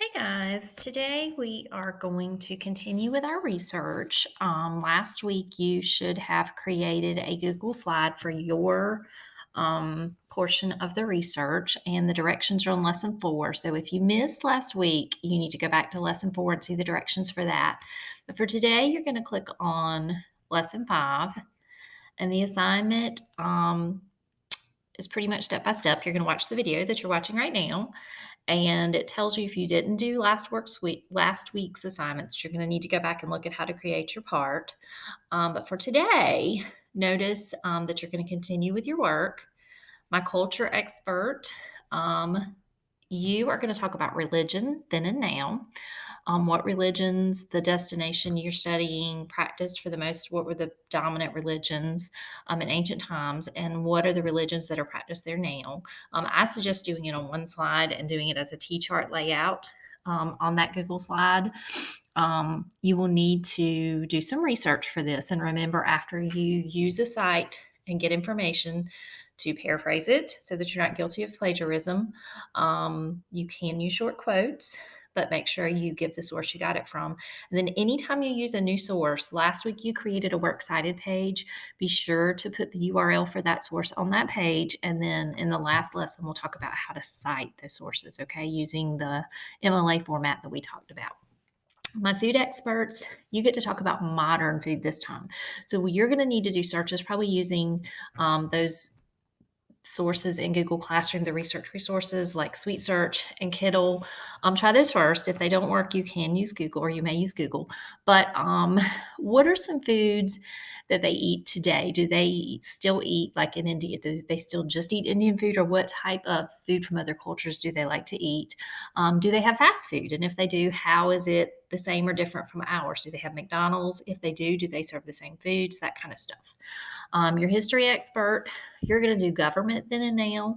Hey guys, today we are going to continue with our research. Last week, you should have created a Google slide for your portion of the research, and the directions are on lesson four. So if you missed last week, you need to go back to lesson four and see the directions for that. But for today, you're going to click on lesson five, and the assignment is pretty much step by step. You're going to watch the video that you're watching right now, and it tells you if you didn't do last week's assignments, you're going to need to go back and look at how to create your part. But for today, notice that you're going to continue with your work. My culture expert, you are going to talk about religion then and now. What religions, the destination you're studying, practiced for the most, what were the dominant religions in ancient times, and what are the religions that are practiced there now. I suggest doing it on one slide and doing it as a T chart layout on that Google slide. You will need to do some research for this. And remember, after you use a site and get information, to paraphrase it so that you're not guilty of plagiarism. You can use short quotes, but make sure you give the source you got it from. And then anytime you use a new source, last week you created a works cited page, be sure to put the URL for that source on that page. And then in the last lesson, we'll talk about how to cite those sources, okay, using the MLA format that we talked about. My food experts, you get to talk about modern food this time. So you're going to need to do searches, probably using those sources in Google Classroom, the research resources like Sweet Search and Kittle. Try those first. If they don't work, you can use Google, or you may use Google. But what are some foods that they eat today? Do they still eat like in India? Do they still just eat Indian food, or what type of food from other cultures do they like to eat? Do they have fast food? And if they do, how is it the same or different from ours? Do they have McDonald's? If they do they serve the same foods? That kind of stuff. Your history expert, you're going to do government then and now.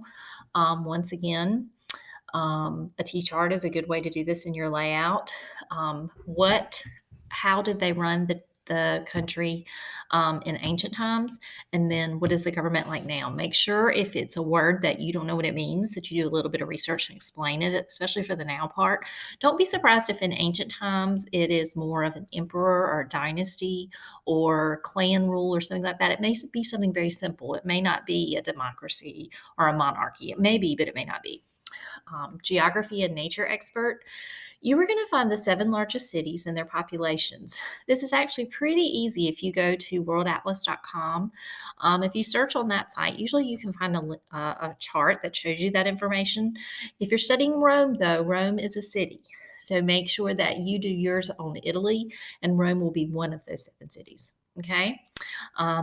Once again, a T chart is a good way to do this in your layout. How did they run the country in ancient times? And then what is the government like now? Make sure if it's a word that you don't know what it means, that you do a little bit of research and explain it, especially for the now part. Don't be surprised if in ancient times it is more of an emperor or a dynasty or clan rule or something like that. It may be something very simple. It may not be a democracy or a monarchy. It may be, but it may not be. Geography and nature expert, you are going to find the 7 largest cities and their populations. This is actually pretty easy if you go to worldatlas.com. If you search on that site, usually you can find a chart that shows you that information. If you're studying Rome, though, Rome is a city. So make sure that you do yours on Italy, and Rome will be one of those 7 cities. Okay.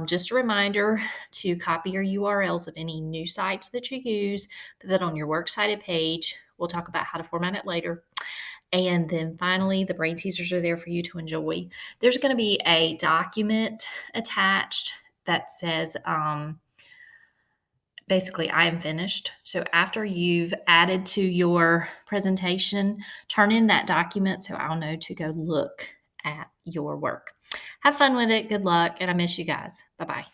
Just a reminder to copy your URLs of any new sites that you use, put that on your works cited page. We'll talk about how to format it later. And then finally, the brain teasers are there for you to enjoy. There's going to be a document attached that says, basically, I am finished. So after you've added to your presentation, turn in that document so I'll know to go look at your work. Have fun with it. Good luck. And I miss you guys. Bye bye.